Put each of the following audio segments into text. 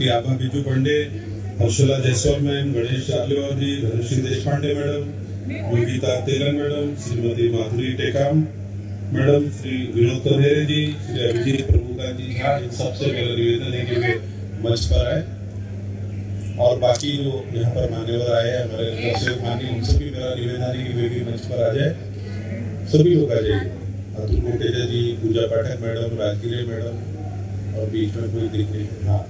बाकी आभा बिजू पांडे, हर्षला जयस्वाल मैम, गणेश चार्लेवाजी, Dhanushree Deshpande madam, Yogita Telang madam, Shrimati Madhuri Tekam madam, Shri Vinod Kanhere ji, Shri Abhijeet प्रभुका जी, हाँ इन सबसे मेरा निवेदन है कि वे मंच पर आए और बाकी जो यहाँ पर मान्यवर आए हैं हमारे दर्शक मानी उनसे भी मेरा निवेदन है कि वे भी मंच पर आ जाए, सभी लोग आ जाइए। अतुल कोटेजा जी, पूजा पाठक मैडम, राजगिरे मैडम और बीच में कोई दिख नहीं, हाँ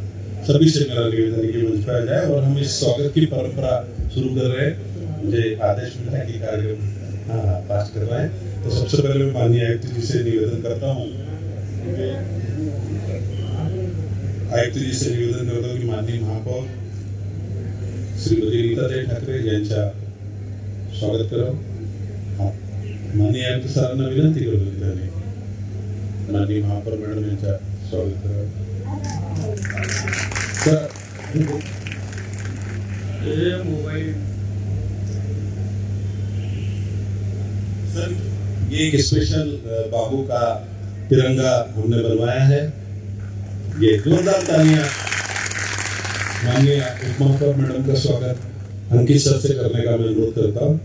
सभी से मेरा निवेदन है कि मंच पर आ जाए और हम इस स्वागत की परंपरा शुरू कर रहे हैं। मुझे आदेश मिला है कि कार्यक्रम पास कर रहे हैं, तो सबसे पहले मैं माननीय आयुक्त जी से निवेदन करता हूँ की माननीय महापौर श्रीमती रीताताई ठाकरे यांच्या स्वागत करावं। माननीय आयुक्त सरांना विनंती करतो त्याने माननीय महापौर मॅडम यांच्या स्वागत करावं। सर ये एक स्पेशल बाबू का तिरंगा हमने बनवाया है, ये जोरदार तालियां माननीय उपमहापौर मैडम का स्वागत अंकित सर से करने का मैं अनुरोध करता हूँ।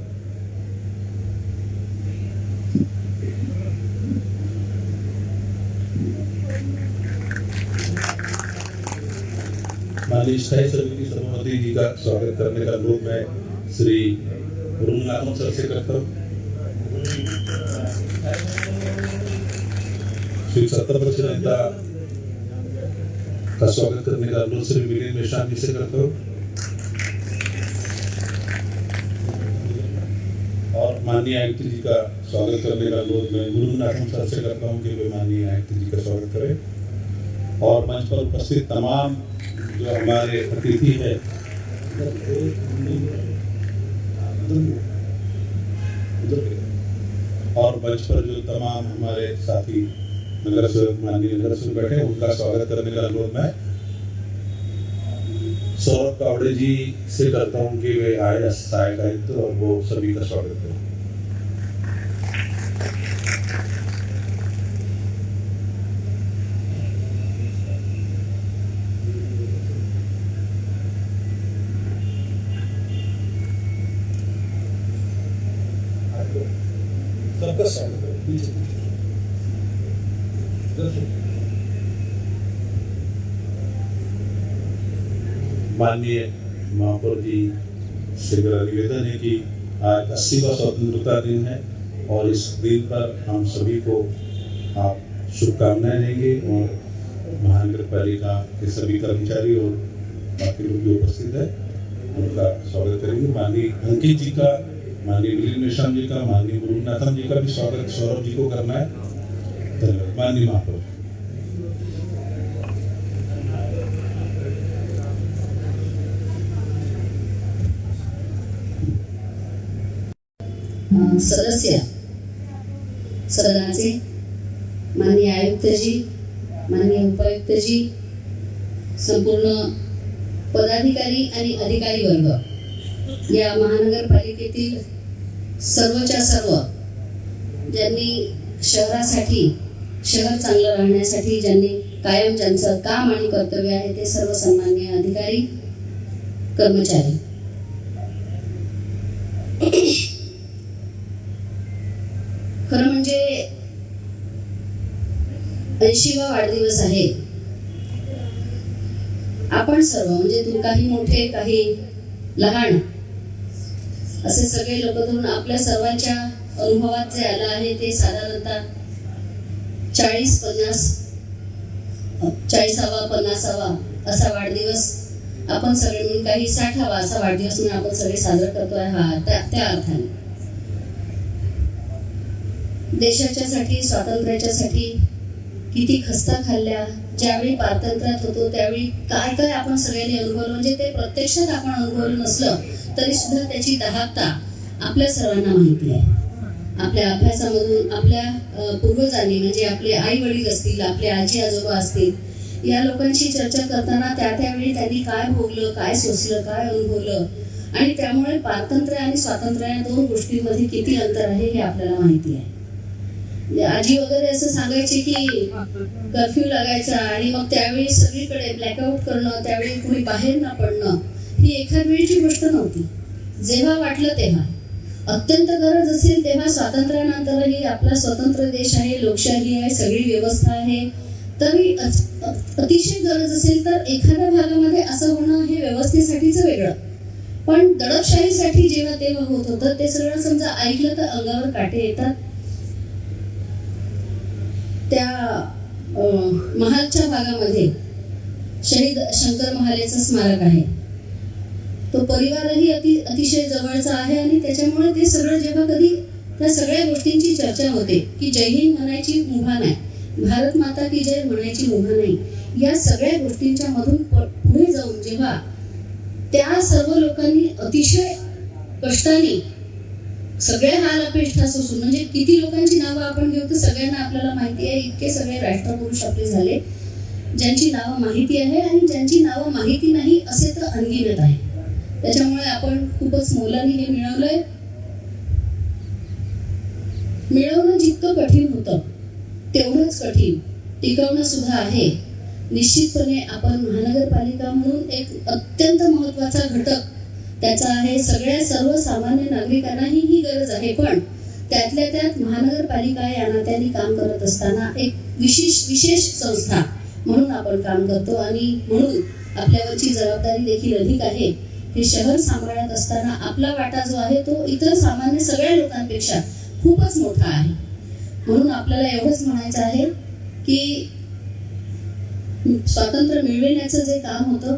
माननीय स्थायी समिति सभापति जी का स्वागत करने का अनुरोध मैं श्री रुंगनाथन सर से करता हूँ। श्री सत्तर नेता का स्वागत करने का अनुरोध श्री मिलिंद मेश्राम जी से करता हूँ और माननीय आयुक्त जी का स्वागत करने का अनुरोध मैं गुरुनाथन सर से करता हूँ कि वे माननीय आयुक्त जी का स्वागत करें और मंच पर उपस्थित तमाम जो हमारे अतिथि है और मंच पर जो तमाम हमारे साथी नगर सेवक माननीय नगर सेवक बैठे उनका स्वागत करने का अनुरोध मैं सौरभ कावड़े जी से करता हूं कि वे आए सहायक आयुक्त और वो सभी का स्वागत करें। सबका स्वागत करें। माननीय महापौर जी से मेरा निवेदन है कि आज 80वां स्वतंत्रता दिन है और इस दिन पर हम सभी को आप शुभकामनाएं देंगे और महानगर पालिका के सभी कर्मचारी और बाकी लोग जो उपस्थित है उनका स्वागत करेंगे। माननीय अंकित जी का, माननीय मिलिंद मेश्राम जी का, माननीय गुरुनाथन जी का भी स्वागत सौरभ जी को करना है। धन्यवाद। माननीय महापौर। सदस्य सदनाचे माननीय आयुक्त जी, माननीय उपायुक्त जी, संपूर्ण पदाधिकारी आणि अधिकारी वर्ग, या महानगरपालिकेतील सर्वच्या सर्व ज्यांनी शहरासाठी, शहर चांगलं राहण्यासाठी ज्यांनी कायम ज्यांचं काम आणि कर्तव्य आहे ते सर्व सन्माननीय अधिकारी, कर्मचारी, खरं म्हणजे 80वा वाढदिवस आहे। आपण सर्व म्हणजे काही मोठे काही लहान असे सगळे लोक धरून आपल्या सर्वांच्या अनुभवात जे आलं आहे ते साधारणतः 40-50वा 50वा असा वाढदिवस आपण सगळे मिळून, काही 60वा असा वाढदिवस म्हणून आपण सगळे साजरा करतोय। हा त्या अर्थाने देशाच्यासाठी, स्वातंत्र्याच्यासाठी किती खस्ता खाल्ल्या, ज्यावेळी पारतंत्र्यात होतो त्यावेळी काय काय आपण सगळ्यांनी अनुभवलं, म्हणजे ते प्रत्यक्षात आपण अनुभवलं नसलं तरी सुद्धा त्याची दाहकता आपल्या सर्वांना माहिती आहे। आपल्या अभ्यासामधून आपल्या पूर्वजांनी म्हणजे आपले आई वडील असतील, आपले आजी आजोबा असतील, या लोकांची चर्चा करताना त्यावेळी त्यांनी काय भोगलं, काय सोसलं, काय अनुभवलं आणि त्यामुळे पारतंत्र्य आणि स्वातंत्र्य या दोन गोष्टींमध्ये किती अंतर आहे हे आपल्याला माहिती आहे। आजी वगैरे असं सांगायचे की कर्फ्यू लागायचा आणि मग त्यावेळी सगळीकडे ब्लॅकआउट करणं, त्यावेळी कुणी बाहेर न पडणं ही एखाद वेळची गोष्ट नव्हती. जेव्हा वाटलं तेव्हा, अत्यंत गरज असेल तेव्हा, स्वातंत्र्यानंतरही आपला स्वतंत्र देश आहे, लोकशाही आहे, सगळी व्यवस्था आहे, तरी अतिशय गरज असेल तर एखाद्या भागामध्ये असं होणं हे व्यवस्थेसाठीच वेगळं. पण दडपशाहीसाठी जेव्हा तेव्हा होत होतं ते सगळं समजा ऐकलं तर अंगावर काटे येतात. त्या महालच्या भागामध्ये शहीद शंकर महालेचं स्मारक आहे. तो परिवारही अतिशय जवळचा आहे आणि त्याच्यामुळे ते सगळं जेव्हा कधी त्या सगळ्या गोष्टींची चर्चा होते की जय हिंद म्हणायची मुभा नाही, भारत माता की जय म्हणायची मुभा नाही, या सगळ्या गोष्टींच्या मधून पुढे जाऊन जेव्हा त्या सर्व लोकांनी अतिशय कष्टाने सगळ्या हाल अपेष्टा सोसून, म्हणजे किती लोकांची नावं आपण घेऊ तर सगळ्यांना आपल्याला माहिती आहे, इतके सगळे राष्ट्रपुरुष आपले झाले ज्यांची नावं माहिती आहे आणि ज्यांची नावं माहिती नाही असे तर अनगिनत आहे. त्याच्यामुळे आपण खूपच मोलाने हे मिळवणं जितकं कठीण होतं तेवढंच कठीण टिकवणं सुद्धा आहे. निश्चितपणे आपण महानगरपालिका म्हणून एक अत्यंत महत्वाचा घटक त्याचा आहे. सगळ्या सर्वसामान्य नागरिकांनाही ही गरज आहे, पण त्यातल्या त्यात महानगरपालिका या नात्याने काम करत असताना एक विशेष संस्था म्हणून आपण काम करतो आणि म्हणून आपल्यावरची जबाबदारी देखील अधिक आहे. हे शहर सांभाळत असताना आपला वाटा जो आहे तो इतर सामान्य सगळ्या लोकांपेक्षा खूपच मोठा आहे. म्हणून आपल्याला एवढंच म्हणायचं आहे की स्वातंत्र्य मिळविण्याचं जे काम होतं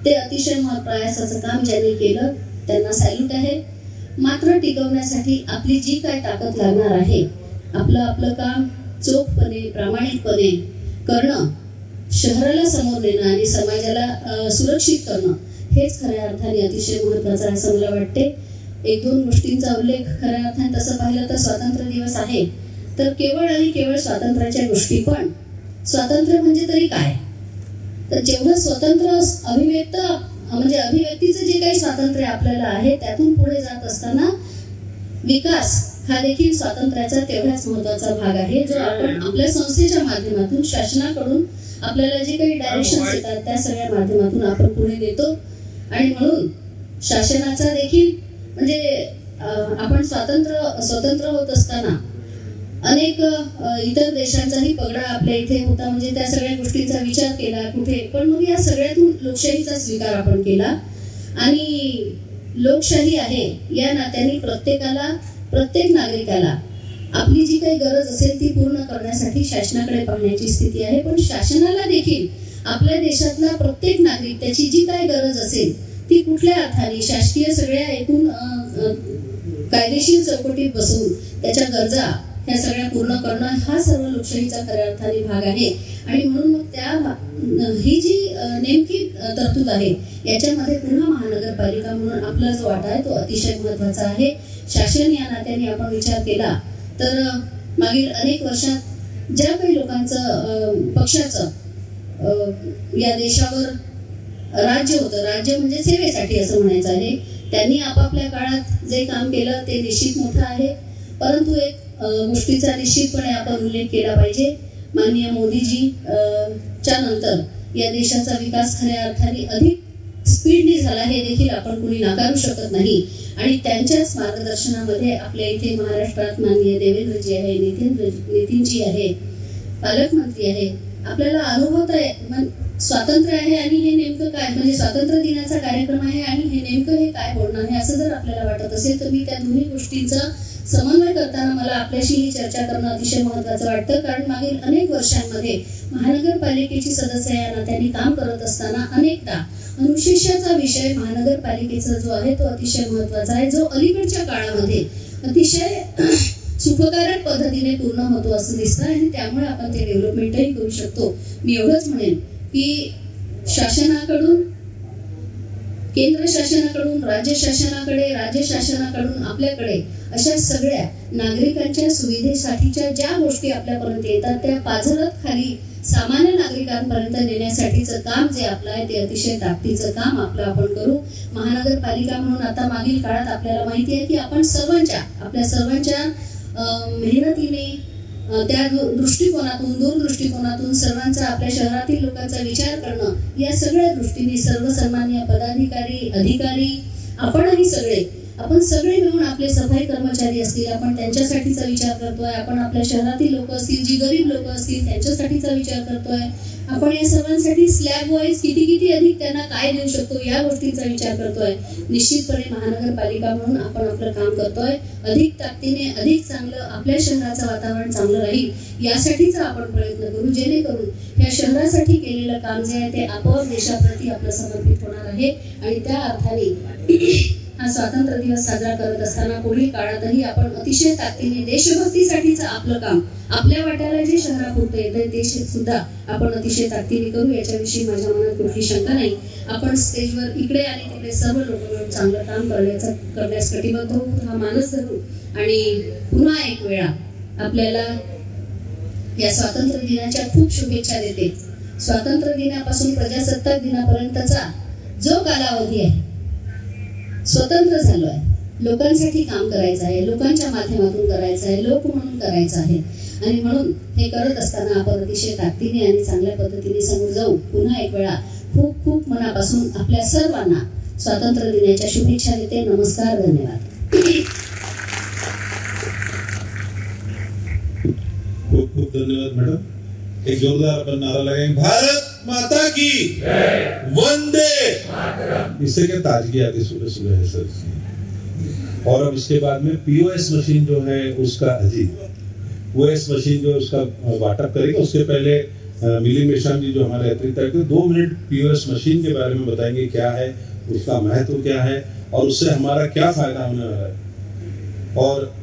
ते अतिशय प्रयासाचं काम ज्यांनी केलं त्यांना सॅल्यूट आहे. मात्र टिकवण्यासाठी आपली जी काय ताकद लागणार आहे, आपलं काम चोखपणे प्रामाणिकपणे करणं, शहराला समोर नेणं आणि समाजाला सुरक्षित करणं हेच खऱ्या अर्थाने अतिशय महत्वाचं आहे असं मला वाटते. एक दोन गोष्टींचा उल्लेख खऱ्या अर्थाने तसं पाहिलं तर स्वातंत्र्य दिवस आहे तर केवळ आणि केवळ स्वातंत्र्याच्या गोष्टी, पण स्वातंत्र्य म्हणजे तरी काय, तर जेवढं स्वतंत्र अभिव्यक्तीचं जे काही स्वातंत्र्य आपल्याला आहे त्यातून पुढे जात असताना विकास हा देखील स्वातंत्र्याचा तेवढाच महत्वाचा भाग आहे, जो आपण आपल्या संस्थेच्या माध्यमातून शासनाकडून आपल्याला जे काही डायरेक्शन्स येतात त्या सगळ्या माध्यमातून आपण पुढे नेतो. आणि म्हणून शासनाचा देखील म्हणजे आपण स्वतंत्र होत असताना अनेक इतर देशांचाही पगडा आपल्या इथे होता, म्हणजे त्या सगळ्या गोष्टींचा विचार केला कुठे, पण मग या सगळ्यातून लोकशाहीचा स्वीकार आपण केला आणि लोकशाही आहे या नात्याने प्रत्येक नागरिकाला आपली जी काही गरज असेल ती पूर्ण करण्यासाठी शासनाकडे पाहण्याची स्थिती आहे. पण शासनाला देखील आपल्या देशातला प्रत्येक नागरिक त्याची जी काही गरज असेल ती कुठल्या अर्थाने शासकीय सगळ्या एकूण कायदेशीर चौकटीत बसवून त्याच्या गरजा ह्या सगळ्या पूर्ण करणं हा सर्व लोकशाहीचा खऱ्या अर्थाने भाग आहे. आणि म्हणून मग ही जी नेमकी तरतूद आहे याच्यामध्ये पुन्हा महानगरपालिका म्हणून आपला जो वाटा आहे तो अतिशय महत्वाचा आहे. शासन या नात्याने आपण विचार केला तर मागील अनेक वर्षात ज्या काही लोकांचं पक्षाचं या देशावर राज्य होतं, राज्य म्हणजे सेवेसाठी असं म्हणायचं आहे, त्यांनी आपापल्या काळात जे काम केलं ते निश्चित मोठं आहे. परंतु एक गोष्टीचा निश्चितपणे आपण उल्लेख केला पाहिजे, माननीय मोदीजी च्या नंतर या देशाचा विकास खऱ्या अर्थाने अधिक स्पीडने झाला हे देखील आपण कुणी नाकारू शकत नाही. आणि त्यांच्याच मार्गदर्शनामध्ये आपल्या इथे महाराष्ट्रात माननीय देवेंद्रजी आहे, नितीनजी आहे, पालकमंत्री आहे, आपल्याला अनुभवता स्वातंत्र्य आहे आणि हे नेमकं काय, म्हणजे स्वातंत्र्य दिनाचा कार्यक्रम आहे आणि हे नेमकं हे काय बोलणार आहे असं जर आपल्याला वाटत असेल तर मी त्या दोन्ही गोष्टींचा समन्वय करताना मला आपल्याशी ही चर्चा करणं अतिशय महत्वाचं वाटतं. कारण मागील अनेक वर्षांमध्ये महानगरपालिकेची सदस्य या नात्याने काम करत असताना अनेकदा अनुशेषाचा विषय महानगरपालिकेचा जो आहे तो अतिशय महत्वाचा आहे, जो अलीकडच्या काळामध्ये अतिशय सुखकारक पद्धतीने पूर्ण होतो असं दिसतं आणि त्यामुळे आपण ते डेव्हलपमेंटही करू शकतो. मी एवढंच म्हणेन की शासनाकडून, केंद्र शासनाकडून, राज्य शासनाकडून आपल्याकडे अशा सगळ्या नागरिकांच्या सुविधेसाठीच्या ज्या गोष्टी आपल्यापर्यंत येतात त्या पाझरत खाली सामान्य नागरिकांपर्यंत नेण्यासाठीचं काम जे आपलं आहे ते अतिशय ताकदीचं काम आपण करू. महानगरपालिका म्हणून आता मागील काळात आपल्याला माहिती आहे की आपण आपल्या सर्वांच्या मेहनतीने त्या दृष्टिकोनातून दूरदृष्टिकोनातून सर्वांचा आपल्या शहरातील लोकांचा विचार करणं या सगळ्या दृष्टीने सर्व सन्माननीय पदाधिकारी अधिकारी आपण सगळे मिळून आपले सफाई कर्मचारी असतील आपण त्यांच्यासाठीचा विचार करतोय, आपण आपल्या शहरातील लोक असतील जी गरीब लोक असतील त्यांच्यासाठीचा विचार करतोय, आपण या सर्वांसाठी स्लॅब वाईज किती अधिक त्यांना काय देऊ शकतो या गोष्टींचा विचार करतोय. निश्चितपणे महानगरपालिका म्हणून आपण आपलं काम करतोय. अधिक ताकदीने अधिक चांगलं आपल्या शहराचं वातावरण चांगलं राहील यासाठीचा आपण प्रयत्न करू, जेणेकरून या शहरासाठी केलेलं काम जे आहे ते आपोआप देशाप्रती आपलं समर्पित होणार आहे. आणि त्या अर्थाने हा स्वातंत्र्य दिवस साजरा करत असताना पुढील काळातही आपण अतिशय ताकदीने देशभक्तीसाठीचं आपलं काम आपल्या वाट्याला जे शहरापुरतं येतंय ते सुद्धा आपण अतिशय ताकदीने करू, याच्याविषयी माझ्या मनात कुठली शंका नाही. आपण स्टेजवर इकडे आणि तिकडे सर्व लोक मिळून चांगलं काम करण्यास कटिबद्ध होऊ, हा मानस धरू आणि पुन्हा एक वेळा आपल्याला या स्वातंत्र्य दिनाच्या खूप शुभेच्छा देते. स्वातंत्र्य दिनापासून प्रजासत्ताक दिनापर्यंतचा जो कालावधी आहे स्वतंत्र झालो आहे, लोकांसाठी काम करायचं आहे, लोकांच्या माध्यमातून करायचं आहे, लोक म्हणून करायचं आहे. आणि म्हणून हे करत असताना आपण अतिशय ताकदीने आणि चांगल्या पद्धतीने समोर जाऊ. पुन्हा एक वेळा खूप खूप मनापासून आपल्या सर्वांना स्वातंत्र्य दिनाच्या शुभेच्छा देते. नमस्कार, धन्यवाद. खूप खूप धन्यवाद मॅडम. एक जोरदार अपन नारा लगाएंगे, भारत माता की वंदे. इससे क्या ताजगी आती सुबह सुबह है सर. और अब इसके बाद में पीओएस मशीन जो है उसका अजीत ओएस मशीन जो उसका वाटअप करेगा. उसके पहले मिली मेश्राम जी जो हमारे अतिरिक्त 2 मिनट पीओएस मशीन के बारे में बताएंगे, क्या है उसका महत्व, क्या है और उससे हमारा क्या फायदा होने वाला है. और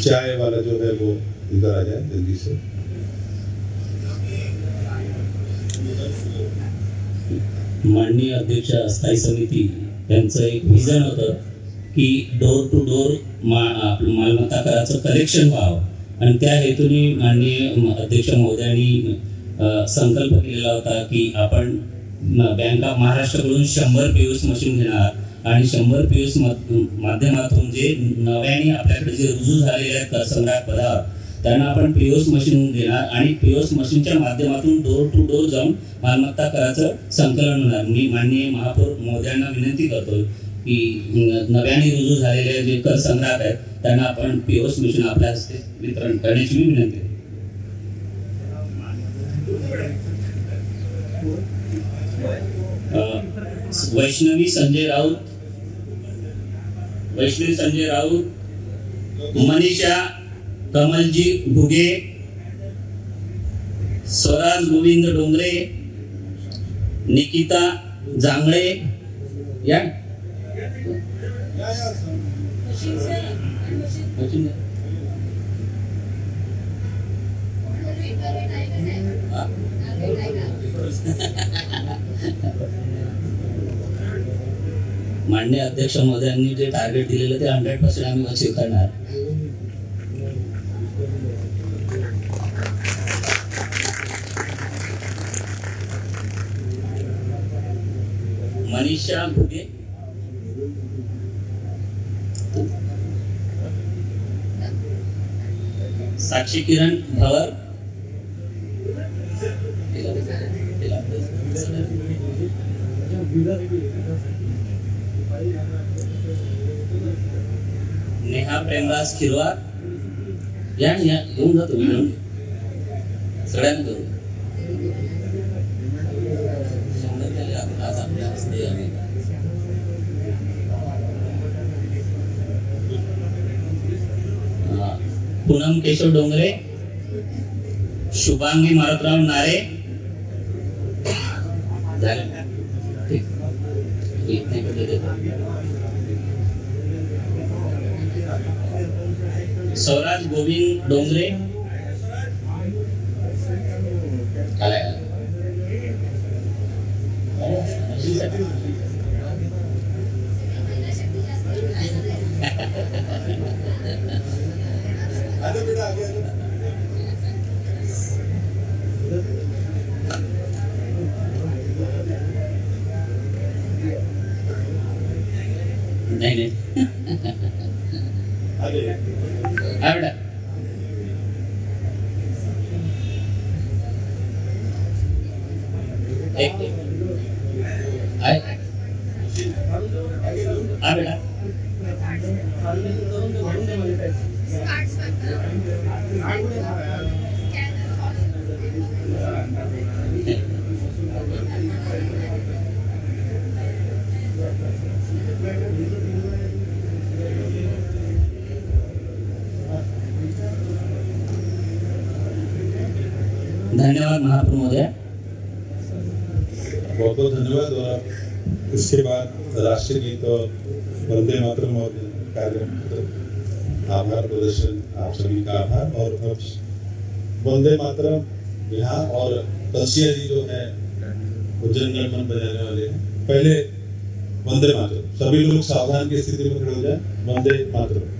चाय वाला जो है वो इधर आ जाए जल्दी से. माननीय अध्यक्ष स्थायी समिती यांचं एक विजन होतं की डोर टू डोर मालमत्ता कराचं कलेक्शन व्हावं आणि त्या हेतूने माननीय अध्यक्ष महोदयांनी संकल्प केलेला होता की आपण बँक ऑफ महाराष्ट्राकडून 100 पीओएस मशीन घेणार आणि 100 पीओएस माध्यमातून जे नव्याने आपल्याकडे जे रुजू झालेले आहेत करसंग्राहक पदावर त्यांना आपण पीओएस मशीन देणार आणि पीओएस मशीनच्या माध्यमातून डोर टू डोर जाऊन मालमत्ता कराचं संकलन होणार. मी माननीय महापौर महोदयांना विनंती करतो की नव्याने रुजू झालेले जे कर संग्राहक आहेत त्यांना आपण पीओएस मशीन आपल्या हस्ते वितरण करण्याची मी विनंती करतो. वैष्णवी संजय राऊत, मनीषा कमलजी घुगे, स्वराज गोविंद डोंगरे, निकिता जांगळे या माननीय अध्यक्ष महोदयांनी जे टार्गेट दिलेलं ते 100% आम्ही अचीव करणार. मनीषा घुगे, साक्षी किरण भवर, नेहा प्रेमराज खिरवार या येऊन जातो सगळ्यांना करू. पूनम केशव डोंगरे, शुभांगी मारुतराव नारे स्वराज गोविंद डोंगरे नाही एक आहे हा बेटा धन्यवाद महाप्रभु महोदय। बहुत बहुत धन्यवाद। और इसके बाद राष्ट्रीय गीत और वंदे मातरम और कार्यक्रम आभार प्रदर्शन, आप सभी का आभार। और अब वंदे मातरम यहाँ और कलसिया जी जो है वो जनगण मन बजाने वाले हैं। पहले वंदे मातरम, सभी लोग सावधान की स्थिति में खड़े हो जाए। वंदे मातरम।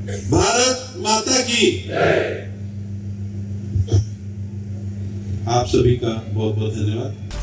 भारत माता की। आप सभी का बहुत बहुत धन्यवाद।